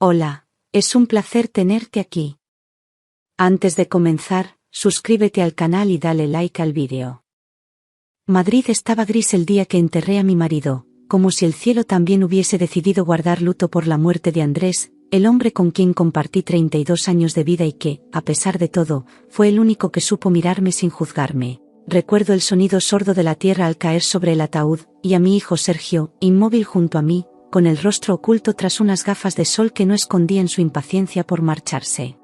Hola, es un placer tenerte aquí. Antes de comenzar, suscríbete al canal y dale like al vídeo. Madrid estaba gris el día que enterré a mi marido, como si el cielo también hubiese decidido guardar luto por la muerte de Andrés, el hombre con quien compartí 32 años de vida y que, a pesar de todo, fue el único que supo mirarme sin juzgarme. Recuerdo el sonido sordo de la tierra al caer sobre el ataúd, y a mi hijo Sergio, inmóvil junto a mí, con el rostro oculto tras unas gafas de sol que no escondían su impaciencia por marcharse.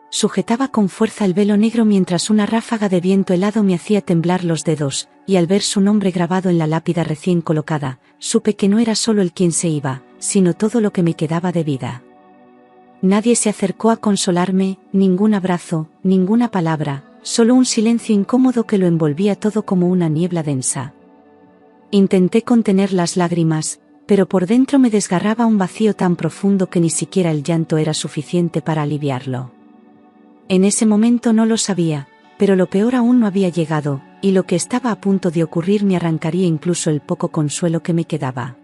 Sujetaba con fuerza el velo negro mientras una ráfaga de viento helado me hacía temblar los dedos, y al ver su nombre grabado en la lápida recién colocada, supe que no era solo el quien se iba, sino todo lo que me quedaba de vida. Nadie se acercó a consolarme, ningún abrazo, ninguna palabra, solo un silencio incómodo que lo envolvía todo como una niebla densa. Intenté contener las lágrimas, pero por dentro me desgarraba un vacío tan profundo que ni siquiera el llanto era suficiente para aliviarlo. En ese momento no lo sabía, pero lo peor aún no había llegado, y lo que estaba a punto de ocurrir me arrancaría incluso el poco consuelo que me quedaba.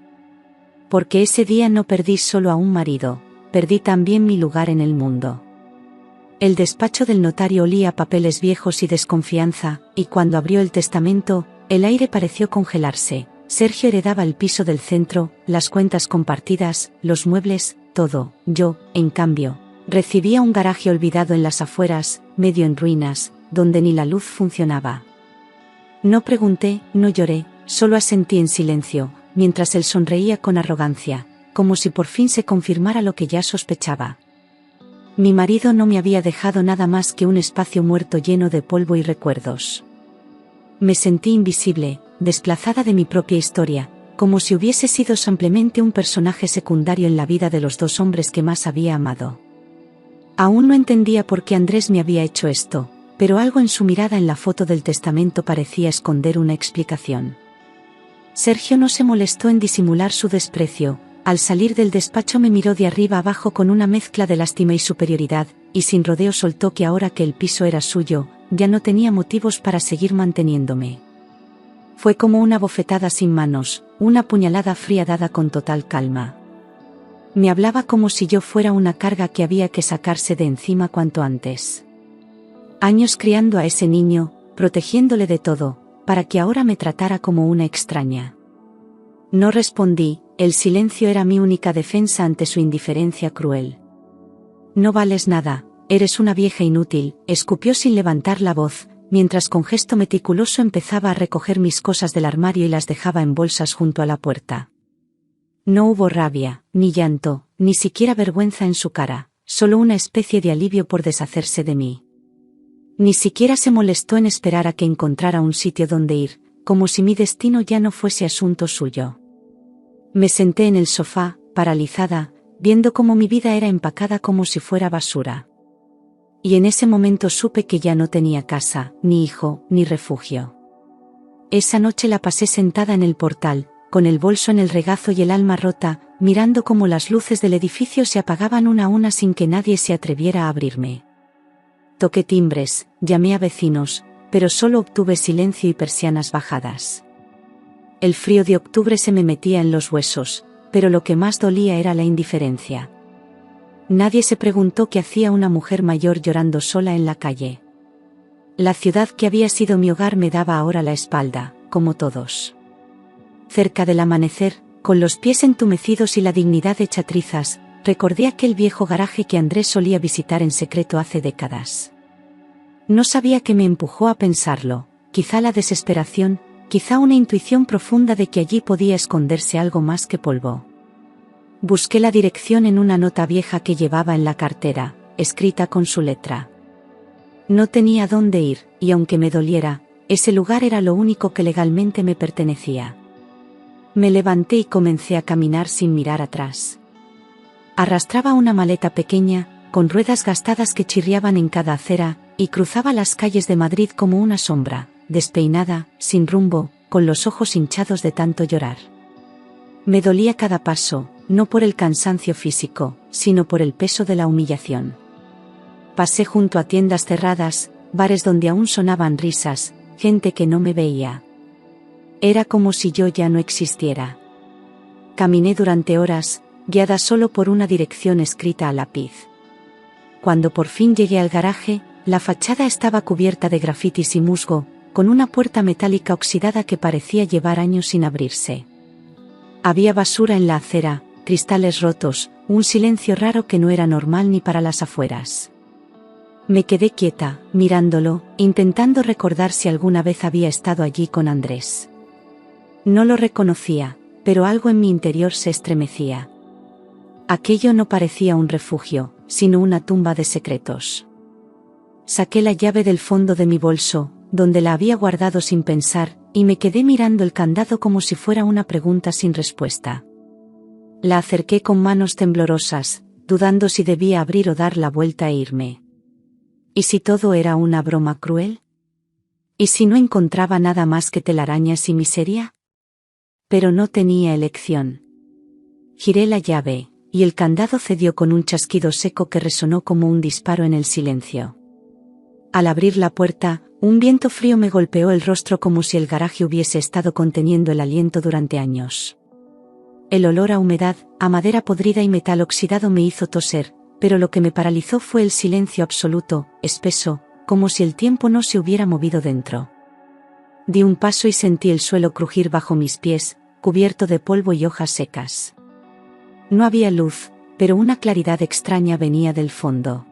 Porque ese día no perdí solo a un marido, perdí también mi lugar en el mundo. El despacho del notario olía a papeles viejos y desconfianza, y cuando abrió el testamento, el aire pareció congelarse. Sergio heredaba el piso del centro, las cuentas compartidas, los muebles, todo. Yo, en cambio, recibía un garaje olvidado en las afueras, medio en ruinas, donde ni la luz funcionaba. No pregunté, no lloré, solo asentí en silencio, mientras él sonreía con arrogancia, como si por fin se confirmara lo que ya sospechaba. Mi marido no me había dejado nada más que un espacio muerto lleno de polvo y recuerdos. Me sentí invisible, desplazada de mi propia historia, como si hubiese sido simplemente un personaje secundario en la vida de los dos hombres que más había amado. Aún no entendía por qué Andrés me había hecho esto, pero algo en su mirada en la foto del testamento parecía esconder una explicación. Sergio no se molestó en disimular su desprecio. Al salir del despacho me miró de arriba abajo con una mezcla de lástima y superioridad, y sin rodeo soltó que ahora que el piso era suyo, ya no tenía motivos para seguir manteniéndome. Fue como una bofetada sin manos, una puñalada fría dada con total calma. Me hablaba como si yo fuera una carga que había que sacarse de encima cuanto antes. Años criando a ese niño, protegiéndole de todo, para que ahora me tratara como una extraña. No respondí, el silencio era mi única defensa ante su indiferencia cruel. No vales nada, eres una vieja inútil, escupió sin levantar la voz, mientras con gesto meticuloso empezaba a recoger mis cosas del armario y las dejaba en bolsas junto a la puerta. No hubo rabia, ni llanto, ni siquiera vergüenza en su cara, solo una especie de alivio por deshacerse de mí. Ni siquiera se molestó en esperar a que encontrara un sitio donde ir, como si mi destino ya no fuese asunto suyo. Me senté en el sofá, paralizada, viendo cómo mi vida era empacada como si fuera basura. Y en ese momento supe que ya no tenía casa, ni hijo, ni refugio. Esa noche la pasé sentada en el portal, con el bolso en el regazo y el alma rota, mirando cómo las luces del edificio se apagaban una a una sin que nadie se atreviera a abrirme. Toqué timbres, llamé a vecinos, pero solo obtuve silencio y persianas bajadas. El frío de octubre se me metía en los huesos, pero lo que más dolía era la indiferencia. Nadie se preguntó qué hacía una mujer mayor llorando sola en la calle. La ciudad que había sido mi hogar me daba ahora la espalda, como todos. Cerca del amanecer, con los pies entumecidos y la dignidad hecha trizas, recordé aquel viejo garaje que Andrés solía visitar en secreto hace décadas. No sabía qué me empujó a pensarlo, quizá la desesperación, quizá una intuición profunda de que allí podía esconderse algo más que polvo. Busqué la dirección en una nota vieja que llevaba en la cartera, escrita con su letra. No tenía dónde ir, y aunque me doliera, ese lugar era lo único que legalmente me pertenecía. Me levanté y comencé a caminar sin mirar atrás. Arrastraba una maleta pequeña, con ruedas gastadas que chirriaban en cada acera, y cruzaba las calles de Madrid como una sombra, despeinada, sin rumbo, con los ojos hinchados de tanto llorar. Me dolía cada paso, no por el cansancio físico, sino por el peso de la humillación. Pasé junto a tiendas cerradas, bares donde aún sonaban risas, gente que no me veía. Era como si yo ya no existiera. Caminé durante horas, guiada solo por una dirección escrita a lápiz. Cuando por fin llegué al garaje, la fachada estaba cubierta de grafitis y musgo, con una puerta metálica oxidada que parecía llevar años sin abrirse. Había basura en la acera, cristales rotos, un silencio raro que no era normal ni para las afueras. Me quedé quieta, mirándolo, intentando recordar si alguna vez había estado allí con Andrés. No lo reconocía, pero algo en mi interior se estremecía. Aquello no parecía un refugio, sino una tumba de secretos. Saqué la llave del fondo de mi bolso, donde la había guardado sin pensar, y me quedé mirando el candado como si fuera una pregunta sin respuesta. La acerqué con manos temblorosas, dudando si debía abrir o dar la vuelta e irme. ¿Y si todo era una broma cruel? ¿Y si no encontraba nada más que telarañas y miseria? Pero no tenía elección. Giré la llave, y el candado cedió con un chasquido seco que resonó como un disparo en el silencio. Al abrir la puerta, un viento frío me golpeó el rostro como si el garaje hubiese estado conteniendo el aliento durante años. El olor a humedad, a madera podrida y metal oxidado me hizo toser, pero lo que me paralizó fue el silencio absoluto, espeso, como si el tiempo no se hubiera movido dentro. Di un paso y sentí el suelo crujir bajo mis pies, cubierto de polvo y hojas secas. No había luz, pero una claridad extraña venía del fondo.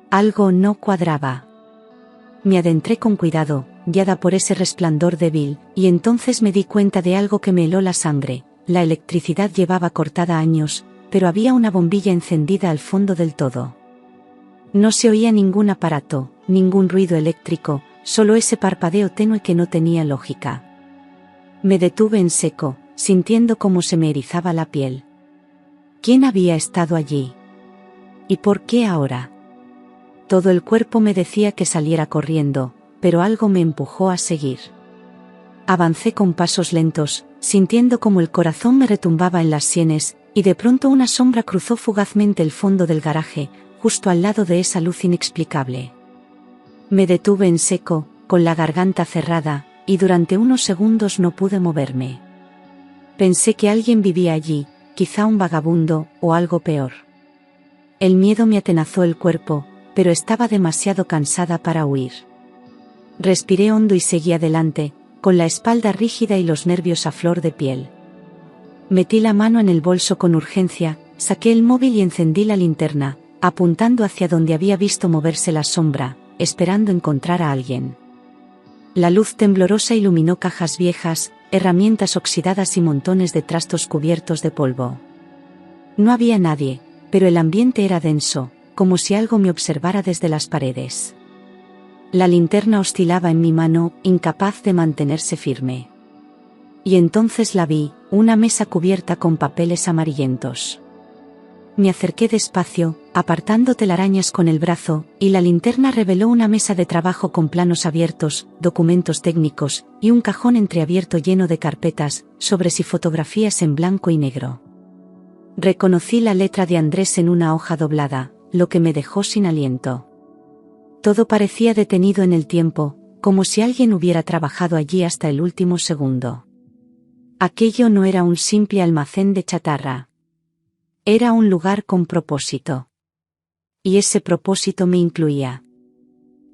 Algo no cuadraba. Me adentré con cuidado, guiada por ese resplandor débil, y entonces me di cuenta de algo que me heló la sangre. La electricidad llevaba cortada años, pero había una bombilla encendida al fondo del todo. No se oía ningún aparato, ningún ruido eléctrico, solo ese parpadeo tenue que no tenía lógica. Me detuve en seco, sintiendo cómo se me erizaba la piel. ¿Quién había estado allí? ¿Y por qué ahora? Todo el cuerpo me decía que saliera corriendo, pero algo me empujó a seguir. Avancé con pasos lentos, sintiendo como el corazón me retumbaba en las sienes, y de pronto una sombra cruzó fugazmente el fondo del garaje, justo al lado de esa luz inexplicable. Me detuve en seco, con la garganta cerrada, y durante unos segundos no pude moverme. Pensé que alguien vivía allí, quizá un vagabundo, o algo peor. El miedo me atenazó el cuerpo, pero estaba demasiado cansada para huir. Respiré hondo y seguí adelante, con la espalda rígida y los nervios a flor de piel. Metí la mano en el bolso con urgencia, saqué el móvil y encendí la linterna, apuntando hacia donde había visto moverse la sombra, esperando encontrar a alguien. La luz temblorosa iluminó cajas viejas, herramientas oxidadas y montones de trastos cubiertos de polvo. No había nadie, pero el ambiente era denso, como si algo me observara desde las paredes. La linterna oscilaba en mi mano, incapaz de mantenerse firme. Y entonces la vi, una mesa cubierta con papeles amarillentos. Me acerqué despacio, apartando telarañas con el brazo, y la linterna reveló una mesa de trabajo con planos abiertos, documentos técnicos, y un cajón entreabierto lleno de carpetas, sobres y fotografías en blanco y negro. Reconocí la letra de Andrés en una hoja doblada, lo que me dejó sin aliento. Todo parecía detenido en el tiempo, como si alguien hubiera trabajado allí hasta el último segundo. Aquello no era un simple almacén de chatarra. Era un lugar con propósito. Y ese propósito me incluía.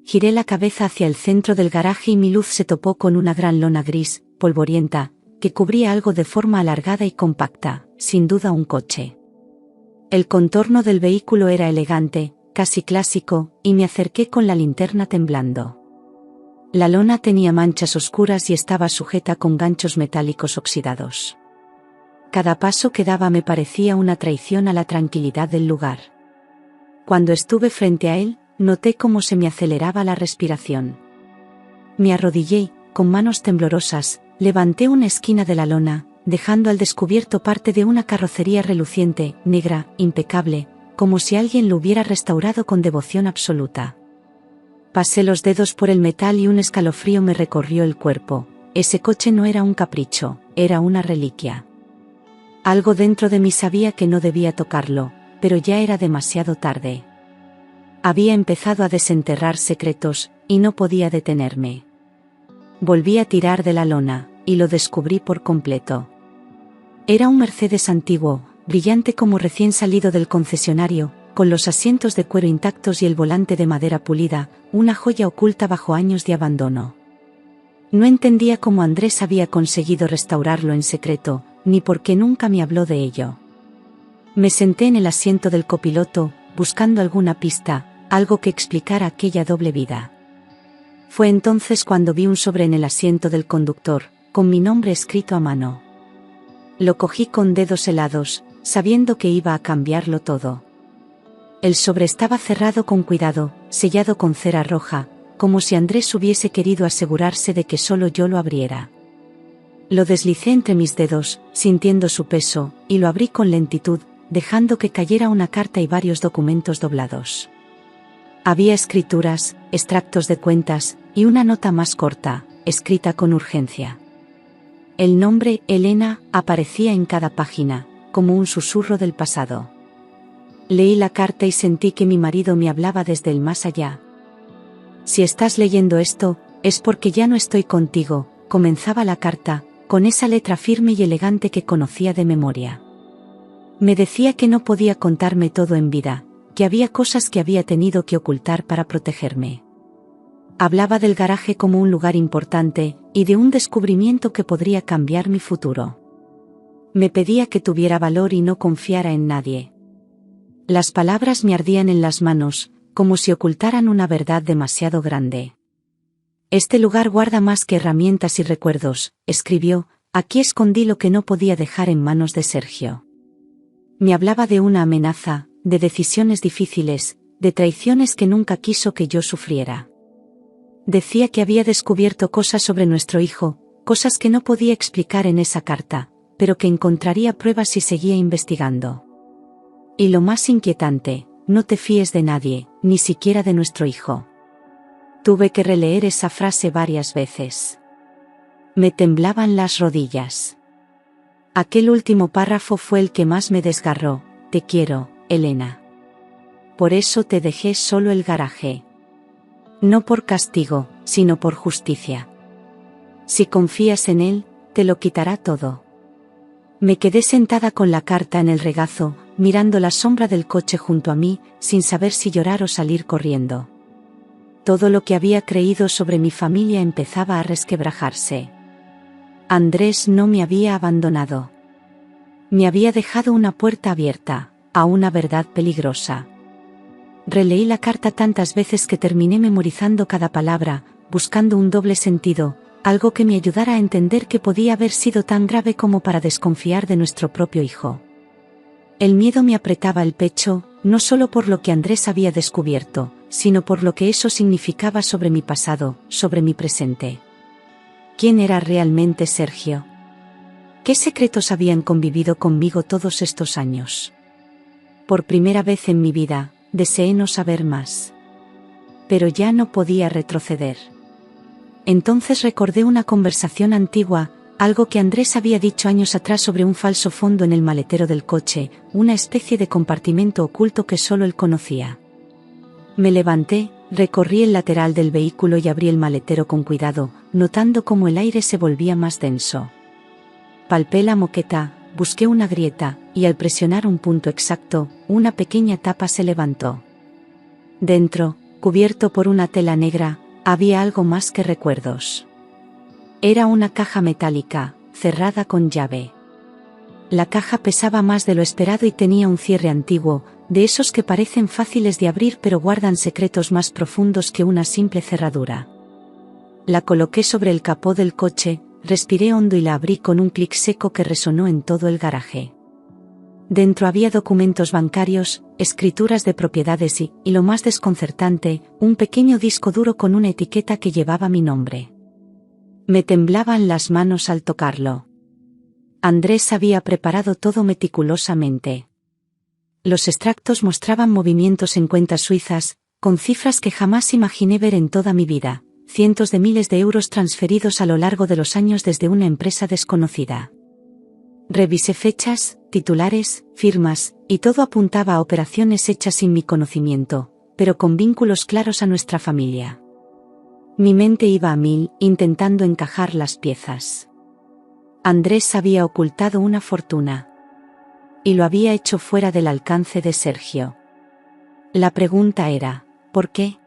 Giré la cabeza hacia el centro del garaje y mi luz se topó con una gran lona gris, polvorienta, que cubría algo de forma alargada y compacta, sin duda un coche. El contorno del vehículo era elegante, casi clásico, y me acerqué con la linterna temblando. La lona tenía manchas oscuras y estaba sujeta con ganchos metálicos oxidados. Cada paso que daba me parecía una traición a la tranquilidad del lugar. Cuando estuve frente a él, noté cómo se me aceleraba la respiración. Me arrodillé y, con manos temblorosas, levanté una esquina de la lona, dejando al descubierto parte de una carrocería reluciente, negra, impecable, como si alguien lo hubiera restaurado con devoción absoluta. Pasé los dedos por el metal y un escalofrío me recorrió el cuerpo. Ese coche no era un capricho, era una reliquia. Algo dentro de mí sabía que no debía tocarlo, pero ya era demasiado tarde. Había empezado a desenterrar secretos, y no podía detenerme. Volví a tirar de la lona, y lo descubrí por completo. Era un Mercedes antiguo, brillante como recién salido del concesionario, con los asientos de cuero intactos y el volante de madera pulida, una joya oculta bajo años de abandono. No entendía cómo Andrés había conseguido restaurarlo en secreto, ni por qué nunca me habló de ello. Me senté en el asiento del copiloto, buscando alguna pista, algo que explicara aquella doble vida. Fue entonces cuando vi un sobre en el asiento del conductor, con mi nombre escrito a mano. Lo cogí con dedos helados, sabiendo que iba a cambiarlo todo. El sobre estaba cerrado con cuidado, sellado con cera roja, como si Andrés hubiese querido asegurarse de que solo yo lo abriera. Lo deslicé entre mis dedos, sintiendo su peso, y lo abrí con lentitud, dejando que cayera una carta y varios documentos doblados. Había escrituras, extractos de cuentas, y una nota más corta, escrita con urgencia. El nombre, Elena, aparecía en cada página, como un susurro del pasado. Leí la carta y sentí que mi marido me hablaba desde el más allá. Si estás leyendo esto, es porque ya no estoy contigo, comenzaba la carta, con esa letra firme y elegante que conocía de memoria. Me decía que no podía contarme todo en vida, que había cosas que había tenido que ocultar para protegerme. Hablaba del garaje como un lugar importante, y de un descubrimiento que podría cambiar mi futuro. Me pedía que tuviera valor y no confiara en nadie. Las palabras me ardían en las manos, como si ocultaran una verdad demasiado grande. Este lugar guarda más que herramientas y recuerdos, escribió, aquí escondí lo que no podía dejar en manos de Sergio. Me hablaba de una amenaza, de decisiones difíciles, de traiciones que nunca quiso que yo sufriera. Decía que había descubierto cosas sobre nuestro hijo, cosas que no podía explicar en esa carta, pero que encontraría pruebas si seguía investigando. Y lo más inquietante, no te fíes de nadie, ni siquiera de nuestro hijo. Tuve que releer esa frase varias veces. Me temblaban las rodillas. Aquel último párrafo fue el que más me desgarró. Te quiero, Elena. Por eso te dejé solo el garaje. No por castigo, sino por justicia. Si confías en él, te lo quitará todo. Me quedé sentada con la carta en el regazo, mirando la sombra del coche junto a mí, sin saber si llorar o salir corriendo. Todo lo que había creído sobre mi familia empezaba a resquebrajarse. Andrés no me había abandonado. Me había dejado una puerta abierta, a una verdad peligrosa. Releí la carta tantas veces que terminé memorizando cada palabra, buscando un doble sentido, algo que me ayudara a entender que podía haber sido tan grave como para desconfiar de nuestro propio hijo. El miedo me apretaba el pecho, no solo por lo que Andrés había descubierto, sino por lo que eso significaba sobre mi pasado, sobre mi presente. ¿Quién era realmente Sergio? ¿Qué secretos habían convivido conmigo todos estos años? Por primera vez en mi vida, deseé no saber más. Pero ya no podía retroceder. Entonces recordé una conversación antigua, algo que Andrés había dicho años atrás sobre un falso fondo en el maletero del coche, una especie de compartimento oculto que solo él conocía. Me levanté, recorrí el lateral del vehículo y abrí el maletero con cuidado, notando cómo el aire se volvía más denso. Palpé la moqueta, busqué una grieta, y al presionar un punto exacto, una pequeña tapa se levantó. Dentro, cubierto por una tela negra, había algo más que recuerdos. Era una caja metálica, cerrada con llave. La caja pesaba más de lo esperado y tenía un cierre antiguo, de esos que parecen fáciles de abrir pero guardan secretos más profundos que una simple cerradura. La coloqué sobre el capó del coche, respiré hondo y la abrí con un clic seco que resonó en todo el garaje. Dentro había documentos bancarios, escrituras de propiedades y lo más desconcertante, un pequeño disco duro con una etiqueta que llevaba mi nombre. Me temblaban las manos al tocarlo. Andrés había preparado todo meticulosamente. Los extractos mostraban movimientos en cuentas suizas, con cifras que jamás imaginé ver en toda mi vida, cientos de miles de euros transferidos a lo largo de los años desde una empresa desconocida. Revisé fechas, titulares, firmas, y todo apuntaba a operaciones hechas sin mi conocimiento, pero con vínculos claros a nuestra familia. Mi mente iba a mil, intentando encajar las piezas. Andrés había ocultado una fortuna. Y lo había hecho fuera del alcance de Sergio. La pregunta era, ¿por qué?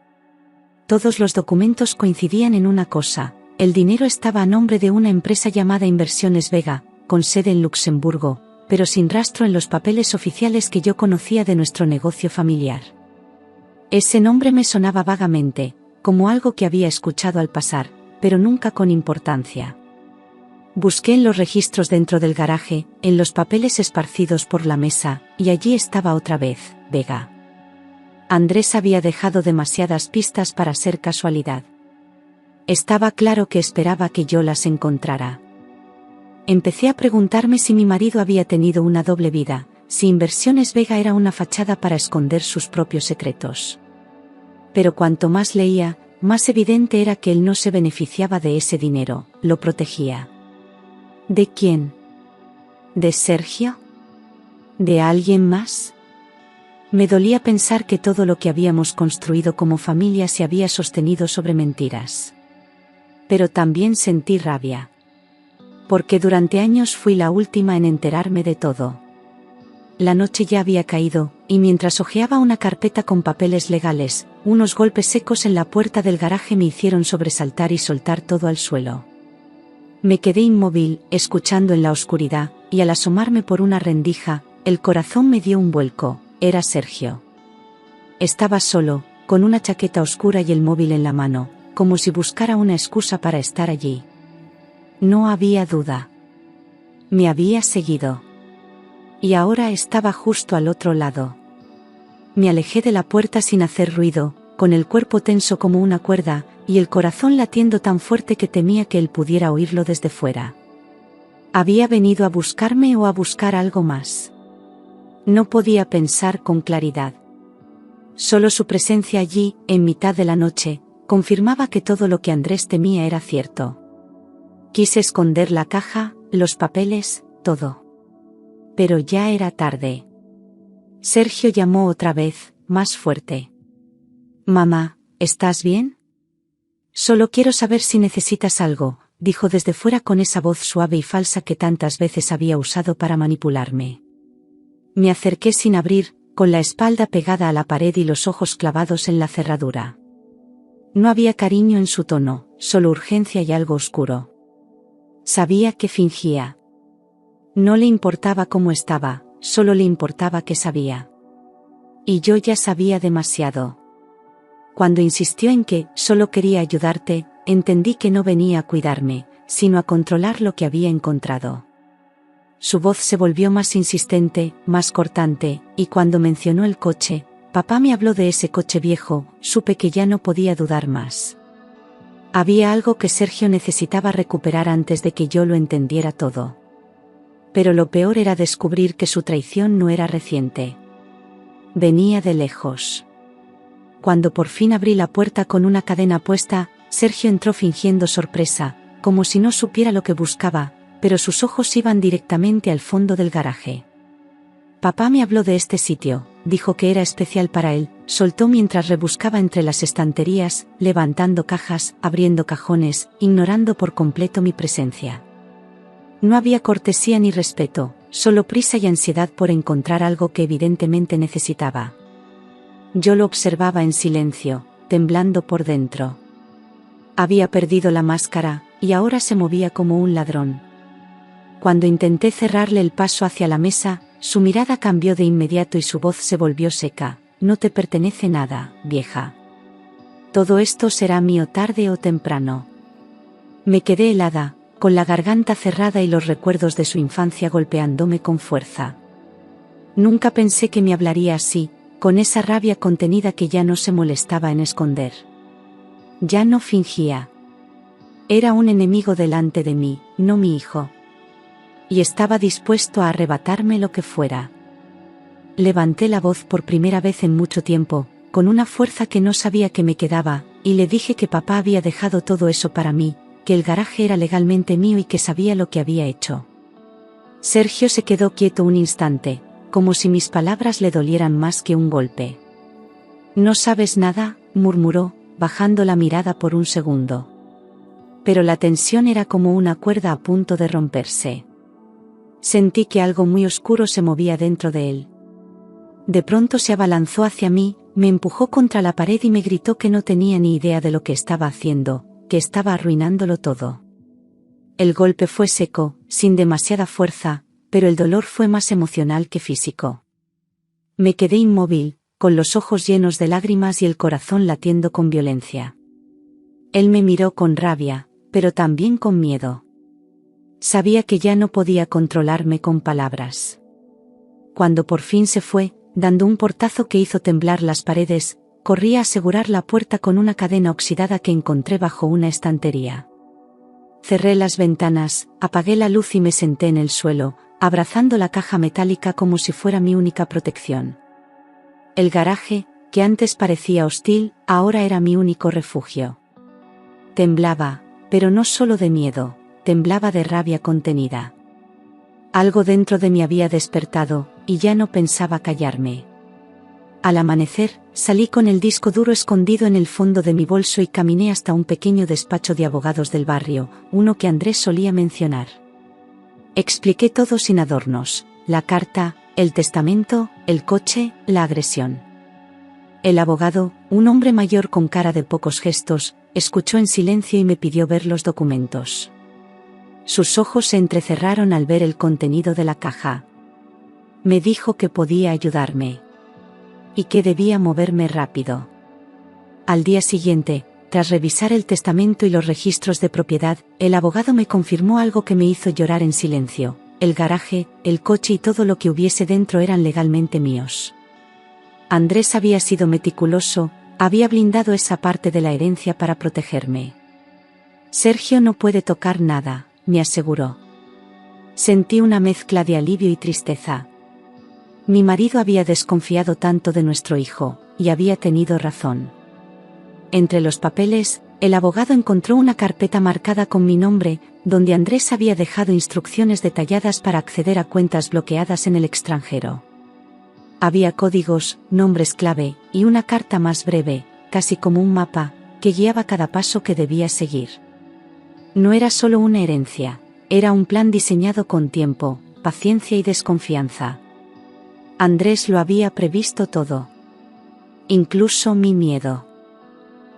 Todos los documentos coincidían en una cosa: el dinero estaba a nombre de una empresa llamada Inversiones Vega, con sede en Luxemburgo, pero sin rastro en los papeles oficiales que yo conocía de nuestro negocio familiar. Ese nombre me sonaba vagamente, como algo que había escuchado al pasar, pero nunca con importancia. Busqué en los registros dentro del garaje, en los papeles esparcidos por la mesa, y allí estaba otra vez, Vega. Andrés había dejado demasiadas pistas para ser casualidad. Estaba claro que esperaba que yo las encontrara. Empecé a preguntarme si mi marido había tenido una doble vida, si Inversiones Vega era una fachada para esconder sus propios secretos. Pero cuanto más leía, más evidente era que él no se beneficiaba de ese dinero, lo protegía. ¿De quién? ¿De Sergio? ¿De alguien más? Me dolía pensar que todo lo que habíamos construido como familia se había sostenido sobre mentiras. Pero también sentí rabia. Porque durante años fui la última en enterarme de todo. La noche ya había caído, y mientras hojeaba una carpeta con papeles legales, unos golpes secos en la puerta del garaje me hicieron sobresaltar y soltar todo al suelo. Me quedé inmóvil, escuchando en la oscuridad, y al asomarme por una rendija, el corazón me dio un vuelco. Era Sergio. Estaba solo, con una chaqueta oscura y el móvil en la mano, como si buscara una excusa para estar allí. No había duda. Me había seguido. Y ahora estaba justo al otro lado. Me alejé de la puerta sin hacer ruido, con el cuerpo tenso como una cuerda, y el corazón latiendo tan fuerte que temía que él pudiera oírlo desde fuera. ¿Había venido a buscarme o a buscar algo más? No podía pensar con claridad. Solo su presencia allí, en mitad de la noche, confirmaba que todo lo que Andrés temía era cierto. Quise esconder la caja, los papeles, todo. Pero ya era tarde. Sergio llamó otra vez, más fuerte. «Mamá, ¿estás bien?» «Solo quiero saber si necesitas algo», dijo desde fuera con esa voz suave y falsa que tantas veces había usado para manipularme. Me acerqué sin abrir, con la espalda pegada a la pared y los ojos clavados en la cerradura. No había cariño en su tono, solo urgencia y algo oscuro. Sabía que fingía. No le importaba cómo estaba, solo le importaba que sabía. Y yo ya sabía demasiado. Cuando insistió en que solo quería ayudarte, entendí que no venía a cuidarme, sino a controlar lo que había encontrado. Su voz se volvió más insistente, más cortante, y cuando mencionó el coche, papá me habló de ese coche viejo, supe que ya no podía dudar más. Había algo que Sergio necesitaba recuperar antes de que yo lo entendiera todo. Pero lo peor era descubrir que su traición no era reciente. Venía de lejos. Cuando por fin abrí la puerta con una cadena puesta, Sergio entró fingiendo sorpresa, como si no supiera lo que buscaba, pero sus ojos iban directamente al fondo del garaje. Papá me habló de este sitio, dijo que era especial para él, soltó mientras rebuscaba entre las estanterías, levantando cajas, abriendo cajones, ignorando por completo mi presencia. No había cortesía ni respeto, solo prisa y ansiedad por encontrar algo que evidentemente necesitaba. Yo lo observaba en silencio, temblando por dentro. Había perdido la máscara, y ahora se movía como un ladrón. Cuando intenté cerrarle el paso hacia la mesa, su mirada cambió de inmediato y su voz se volvió seca. «No te pertenece nada, vieja. Todo esto será mío tarde o temprano». Me quedé helada, con la garganta cerrada y los recuerdos de su infancia golpeándome con fuerza. Nunca pensé que me hablaría así, con esa rabia contenida que ya no se molestaba en esconder. Ya no fingía. Era un enemigo delante de mí, no mi hijo. Y estaba dispuesto a arrebatarme lo que fuera. Levanté la voz por primera vez en mucho tiempo, con una fuerza que no sabía que me quedaba, y le dije que papá había dejado todo eso para mí, que el garaje era legalmente mío y que sabía lo que había hecho. Sergio se quedó quieto un instante, como si mis palabras le dolieran más que un golpe. «¿No sabes nada?», murmuró, bajando la mirada por un segundo. Pero la tensión era como una cuerda a punto de romperse. Sentí que algo muy oscuro se movía dentro de él. De pronto se abalanzó hacia mí, me empujó contra la pared y me gritó que no tenía ni idea de lo que estaba haciendo, que estaba arruinándolo todo. El golpe fue seco, sin demasiada fuerza, pero el dolor fue más emocional que físico. Me quedé inmóvil, con los ojos llenos de lágrimas y el corazón latiendo con violencia. Él me miró con rabia, pero también con miedo. Sabía que ya no podía controlarme con palabras. Cuando por fin se fue, dando un portazo que hizo temblar las paredes, corrí a asegurar la puerta con una cadena oxidada que encontré bajo una estantería. Cerré las ventanas, apagué la luz y me senté en el suelo, abrazando la caja metálica como si fuera mi única protección. El garaje, que antes parecía hostil, ahora era mi único refugio. Temblaba, pero no solo de miedo, temblaba de rabia contenida. Algo dentro de mí había despertado, y ya no pensaba callarme. Al amanecer, salí con el disco duro escondido en el fondo de mi bolso y caminé hasta un pequeño despacho de abogados del barrio, uno que Andrés solía mencionar. Expliqué todo sin adornos: la carta, el testamento, el coche, la agresión. El abogado, un hombre mayor con cara de pocos gestos, escuchó en silencio y me pidió ver los documentos. Sus ojos se entrecerraron al ver el contenido de la caja. Me dijo que podía ayudarme. Y que debía moverme rápido. Al día siguiente, tras revisar el testamento y los registros de propiedad, el abogado me confirmó algo que me hizo llorar en silencio: el garaje, el coche y todo lo que hubiese dentro eran legalmente míos. Andrés había sido meticuloso, había blindado esa parte de la herencia para protegerme. Sergio no puede tocar nada, me aseguró. Sentí una mezcla de alivio y tristeza. Mi marido había desconfiado tanto de nuestro hijo, y había tenido razón. Entre los papeles, el abogado encontró una carpeta marcada con mi nombre, donde Andrés había dejado instrucciones detalladas para acceder a cuentas bloqueadas en el extranjero. Había códigos, nombres clave, y una carta más breve, casi como un mapa, que guiaba cada paso que debía seguir. No era solo una herencia, era un plan diseñado con tiempo, paciencia y desconfianza. Andrés lo había previsto todo. Incluso mi miedo.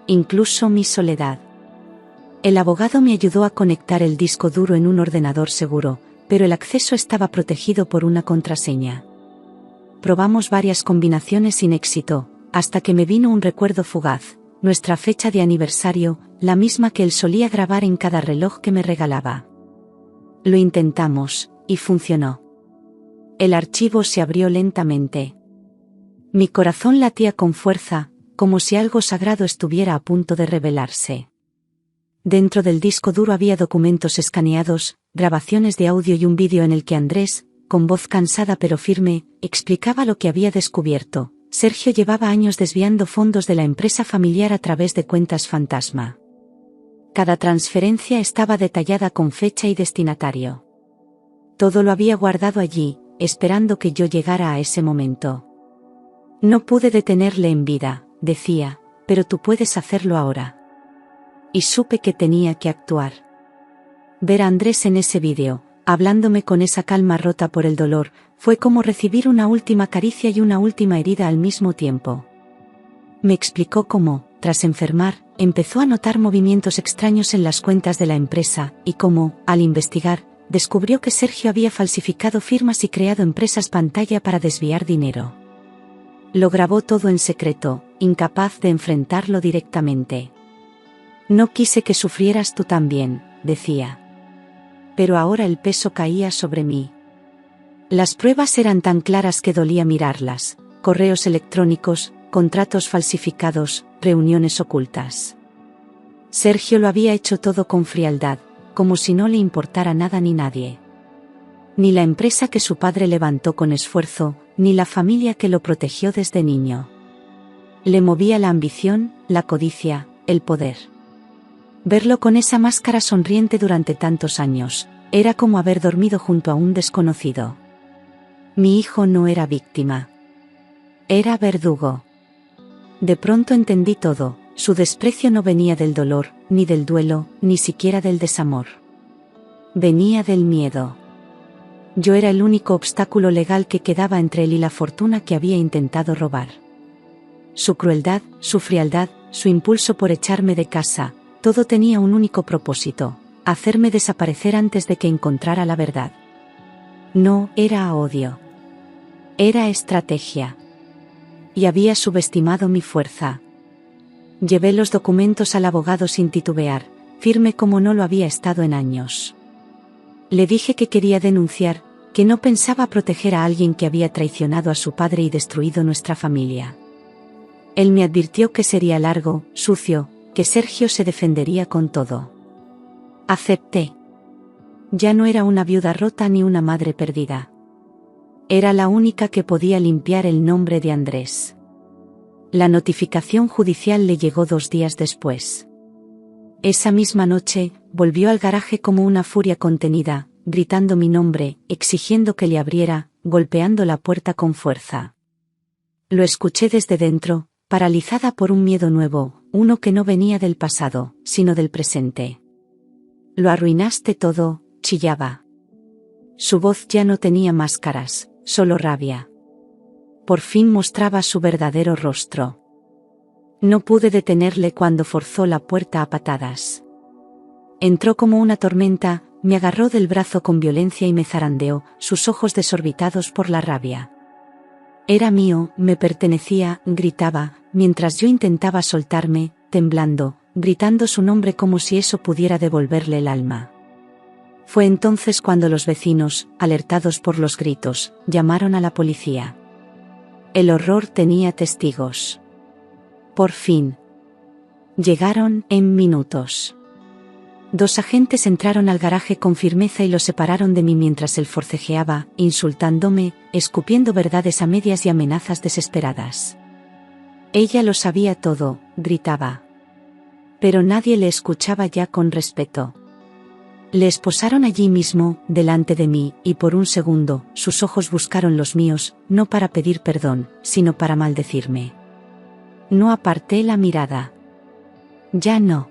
Incluso mi soledad. El abogado me ayudó a conectar el disco duro en un ordenador seguro, pero el acceso estaba protegido por una contraseña. Probamos varias combinaciones sin éxito, hasta que me vino un recuerdo fugaz: nuestra fecha de aniversario, la misma que él solía grabar en cada reloj que me regalaba. Lo intentamos, y funcionó. El archivo se abrió lentamente. Mi corazón latía con fuerza, como si algo sagrado estuviera a punto de revelarse. Dentro del disco duro había documentos escaneados, grabaciones de audio y un vídeo en el que Andrés, con voz cansada pero firme, explicaba lo que había descubierto. Sergio llevaba años desviando fondos de la empresa familiar a través de cuentas fantasma. Cada transferencia estaba detallada con fecha y destinatario. Todo lo había guardado allí, esperando que yo llegara a ese momento. No pude detenerle en vida, decía, pero tú puedes hacerlo ahora. Y supe que tenía que actuar. Ver a Andrés en ese vídeo, hablándome con esa calma rota por el dolor, fue como recibir una última caricia y una última herida al mismo tiempo. Me explicó cómo, tras enfermar, empezó a notar movimientos extraños en las cuentas de la empresa, y cómo, al investigar, descubrió que Sergio había falsificado firmas y creado empresas pantalla para desviar dinero. Lo grabó todo en secreto, incapaz de enfrentarlo directamente. No quise que sufrieras tú también, decía. Pero ahora el peso caía sobre mí. Las pruebas eran tan claras que dolía mirarlas: correos electrónicos, contratos falsificados, reuniones ocultas. Sergio lo había hecho todo con frialdad, como si no le importara nada ni nadie. Ni la empresa que su padre levantó con esfuerzo, ni la familia que lo protegió desde niño. Le movía la ambición, la codicia, el poder. Verlo con esa máscara sonriente durante tantos años, era como haber dormido junto a un desconocido. Mi hijo no era víctima. Era verdugo. De pronto entendí todo: su desprecio no venía del dolor, ni del duelo, ni siquiera del desamor. Venía del miedo. Yo era el único obstáculo legal que quedaba entre él y la fortuna que había intentado robar. Su crueldad, su frialdad, su impulso por echarme de casa, todo tenía un único propósito: hacerme desaparecer antes de que encontrara la verdad. No era odio. Era estrategia. Y había subestimado mi fuerza. Llevé los documentos al abogado sin titubear, firme como no lo había estado en años. Le dije que quería denunciar, que no pensaba proteger a alguien que había traicionado a su padre y destruido nuestra familia. Él me advirtió que sería largo, sucio, que Sergio se defendería con todo. Acepté. Ya no era una viuda rota ni una madre perdida. Era la única que podía limpiar el nombre de Andrés. La notificación judicial le llegó 2 días después. Esa misma noche, volvió al garaje como una furia contenida, gritando mi nombre, exigiendo que le abriera, golpeando la puerta con fuerza. Lo escuché desde dentro, paralizada por un miedo nuevo, uno que no venía del pasado, sino del presente. Lo arruinaste todo, chillaba. Su voz ya no tenía máscaras, solo rabia. Por fin mostraba su verdadero rostro. No pude detenerle cuando forzó la puerta a patadas. Entró como una tormenta, me agarró del brazo con violencia y me zarandeó, sus ojos desorbitados por la rabia. Era mío, me pertenecía, gritaba, mientras yo intentaba soltarme, temblando, gritando su nombre como si eso pudiera devolverle el alma. Fue entonces cuando los vecinos, alertados por los gritos, llamaron a la policía. El horror tenía testigos. Por fin. Llegaron en minutos. 2 agentes entraron al garaje con firmeza y lo separaron de mí mientras él forcejeaba, insultándome, escupiendo verdades a medias y amenazas desesperadas. Ella lo sabía todo, gritaba. Pero nadie le escuchaba ya con respeto. Le esposaron allí mismo, delante de mí, y por un segundo, sus ojos buscaron los míos, no para pedir perdón, sino para maldecirme. No aparté la mirada. Ya no.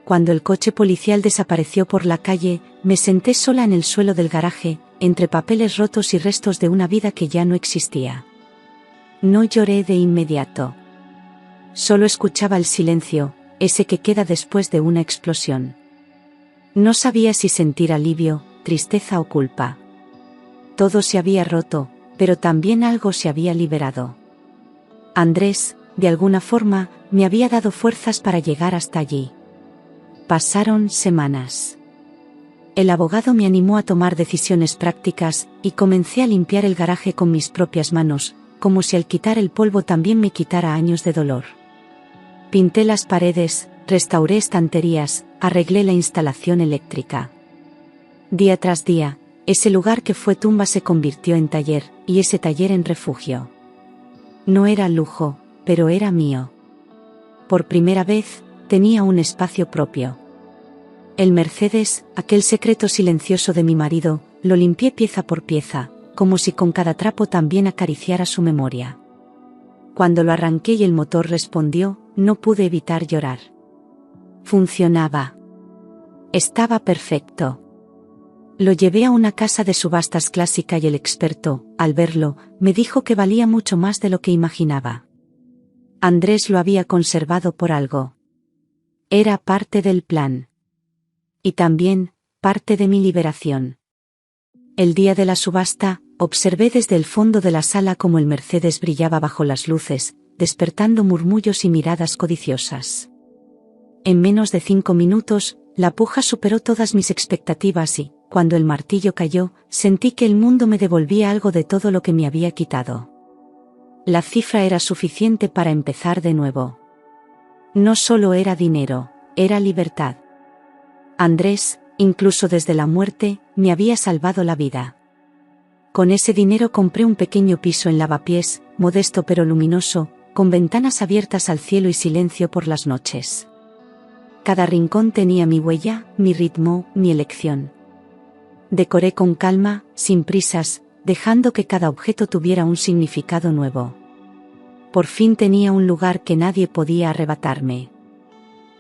Cuando el coche policial desapareció por la calle, me senté sola en el suelo del garaje, entre papeles rotos y restos de una vida que ya no existía. No lloré de inmediato. Solo escuchaba el silencio, ese que queda después de una explosión. No sabía si sentir alivio, tristeza o culpa. Todo se había roto, pero también algo se había liberado. Andrés, de alguna forma, me había dado fuerzas para llegar hasta allí. Pasaron semanas. El abogado me animó a tomar decisiones prácticas, y comencé a limpiar el garaje con mis propias manos, como si al quitar el polvo también me quitara años de dolor. Pinté las paredes, restauré estanterías, arreglé la instalación eléctrica. Día tras día, ese lugar que fue tumba se convirtió en taller, y ese taller en refugio. No era lujo, pero era mío. Por primera vez, tenía un espacio propio. El Mercedes, aquel secreto silencioso de mi marido, lo limpié pieza por pieza, como si con cada trapo también acariciara su memoria. Cuando lo arranqué y el motor respondió, no pude evitar llorar. Funcionaba. Estaba perfecto. Lo llevé a una casa de subastas clásica y el experto, al verlo, me dijo que valía mucho más de lo que imaginaba. Andrés lo había conservado por algo. Era parte del plan. Y también, parte de mi liberación. El día de la subasta, observé desde el fondo de la sala cómo el Mercedes brillaba bajo las luces, despertando murmullos y miradas codiciosas. En menos de 5 minutos, la puja superó todas mis expectativas y, cuando el martillo cayó, sentí que el mundo me devolvía algo de todo lo que me había quitado. La cifra era suficiente para empezar de nuevo. No solo era dinero, era libertad. Andrés, incluso desde la muerte, me había salvado la vida. Con ese dinero compré un pequeño piso en Lavapiés, modesto pero luminoso, con ventanas abiertas al cielo y silencio por las noches. Cada rincón tenía mi huella, mi ritmo, mi elección. Decoré con calma, sin prisas, dejando que cada objeto tuviera un significado nuevo. Por fin tenía un lugar que nadie podía arrebatarme.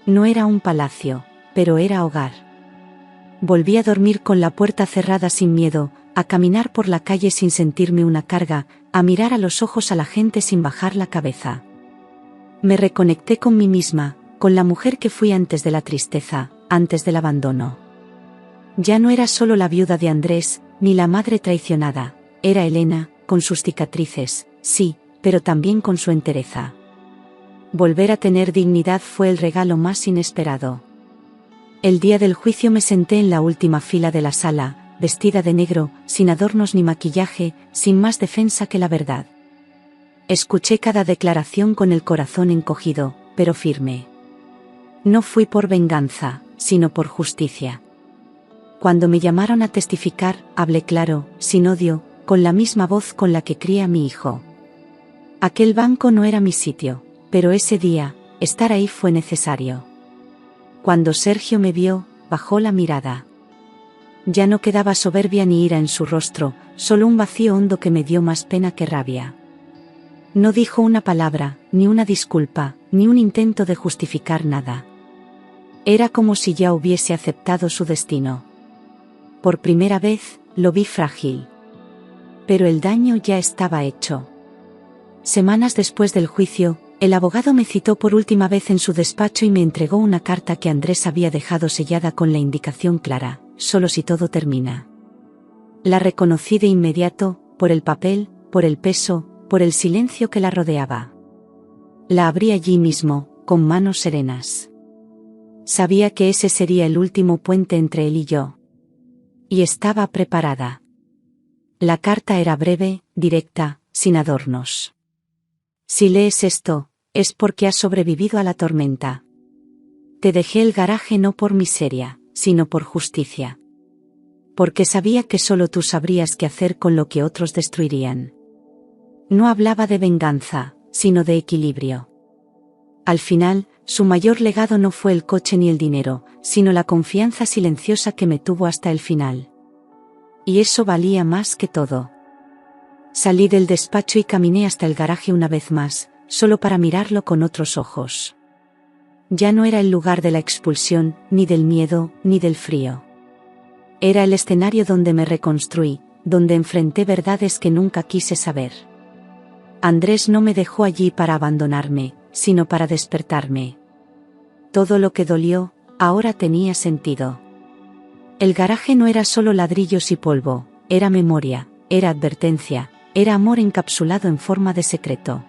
No era un palacio, pero era hogar. Volví a dormir con la puerta cerrada sin miedo, a caminar por la calle sin sentirme una carga, a mirar a los ojos a la gente sin bajar la cabeza. Me reconecté con mí misma, con la mujer que fui antes de la tristeza, antes del abandono. Ya no era solo la viuda de Andrés, ni la madre traicionada, era Elena, con sus cicatrices, sí, pero también con su entereza. Volver a tener dignidad fue el regalo más inesperado. El día del juicio me senté en la última fila de la sala, vestida de negro, sin adornos ni maquillaje, sin más defensa que la verdad. Escuché cada declaración con el corazón encogido, pero firme. No fui por venganza, sino por justicia. Cuando me llamaron a testificar, hablé claro, sin odio, con la misma voz con la que crié a mi hijo. Aquel banco no era mi sitio, pero ese día, estar ahí fue necesario. Cuando Sergio me vio, bajó la mirada. Ya no quedaba soberbia ni ira en su rostro, solo un vacío hondo que me dio más pena que rabia. No dijo una palabra, ni una disculpa, ni un intento de justificar nada. Era como si ya hubiese aceptado su destino. Por primera vez, lo vi frágil. Pero el daño ya estaba hecho. Semanas después del juicio, el abogado me citó por última vez en su despacho y me entregó una carta que Andrés había dejado sellada con la indicación clara: solo si todo termina. La reconocí de inmediato, por el papel, por el peso, por el silencio que la rodeaba. La abrí allí mismo, con manos serenas. Sabía que ese sería el último puente entre él y yo. Y estaba preparada. La carta era breve, directa, sin adornos. Si lees esto, es porque has sobrevivido a la tormenta. Te dejé el garaje no por miseria, sino por justicia. Porque sabía que solo tú sabrías qué hacer con lo que otros destruirían. No hablaba de venganza, sino de equilibrio. Al final, su mayor legado no fue el coche ni el dinero, sino la confianza silenciosa que me tuvo hasta el final. Y eso valía más que todo. Salí del despacho y caminé hasta el garaje una vez más, solo para mirarlo con otros ojos. Ya no era el lugar de la expulsión, ni del miedo, ni del frío. Era el escenario donde me reconstruí, donde enfrenté verdades que nunca quise saber. Andrés no me dejó allí para abandonarme, sino para despertarme. Todo lo que dolió, ahora tenía sentido. El garaje no era solo ladrillos y polvo, era memoria, era advertencia, era amor encapsulado en forma de secreto.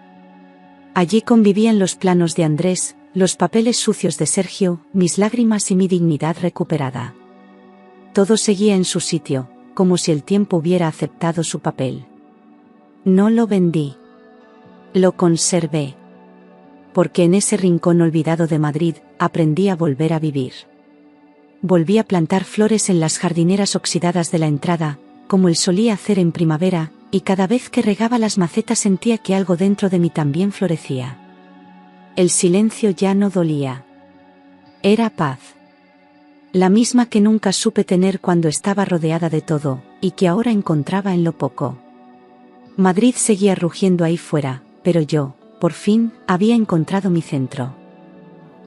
Allí convivían los planos de Andrés, los papeles sucios de Sergio, mis lágrimas y mi dignidad recuperada. Todo seguía en su sitio, como si el tiempo hubiera aceptado su papel. No lo vendí. Lo conservé. Porque en ese rincón olvidado de Madrid, aprendí a volver a vivir. Volví a plantar flores en las jardineras oxidadas de la entrada, como él solía hacer en primavera, y cada vez que regaba las macetas sentía que algo dentro de mí también florecía. El silencio ya no dolía. Era paz. La misma que nunca supe tener cuando estaba rodeada de todo, y que ahora encontraba en lo poco. Madrid seguía rugiendo ahí fuera, pero yo, por fin, había encontrado mi centro.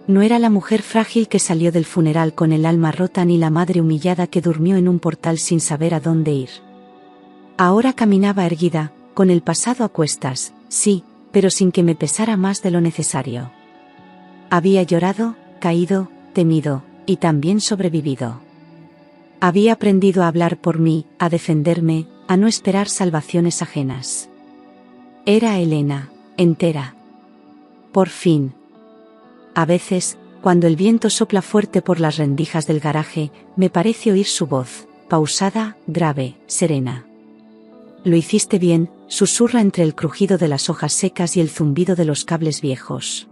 No era la mujer frágil que salió del funeral con el alma rota ni la madre humillada que durmió en un portal sin saber a dónde ir. Ahora caminaba erguida, con el pasado a cuestas, sí, pero sin que me pesara más de lo necesario. Había llorado, caído, temido, y también sobrevivido. Había aprendido a hablar por mí, a defenderme, a no esperar salvaciones ajenas. Era Elena, entera. Por fin. A veces, cuando el viento sopla fuerte por las rendijas del garaje, me parece oír su voz, pausada, grave, serena. Lo hiciste bien, susurra entre el crujido de las hojas secas y el zumbido de los cables viejos.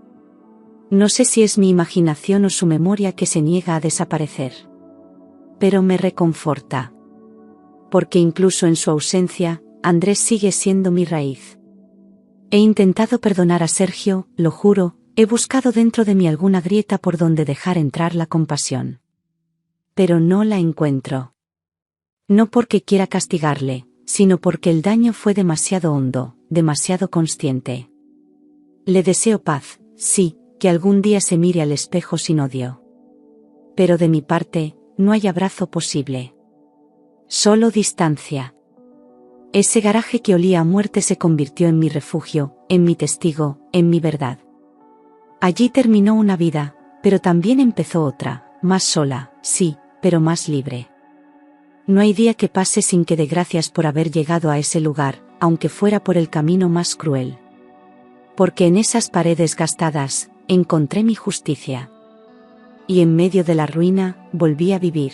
No sé si es mi imaginación o su memoria que se niega a desaparecer. Pero me reconforta. Porque incluso en su ausencia, Andrés sigue siendo mi raíz. He intentado perdonar a Sergio, lo juro, he buscado dentro de mí alguna grieta por donde dejar entrar la compasión. Pero no la encuentro. No porque quiera castigarle, sino porque el daño fue demasiado hondo, demasiado consciente. Le deseo paz, sí, que algún día se mire al espejo sin odio. Pero de mi parte, no hay abrazo posible. Solo distancia. Ese garaje que olía a muerte se convirtió en mi refugio, en mi testigo, en mi verdad. Allí terminó una vida, pero también empezó otra, más sola, sí, pero más libre. No hay día que pase sin que dé gracias por haber llegado a ese lugar, aunque fuera por el camino más cruel. Porque en esas paredes gastadas, encontré mi justicia. Y en medio de la ruina, volví a vivir.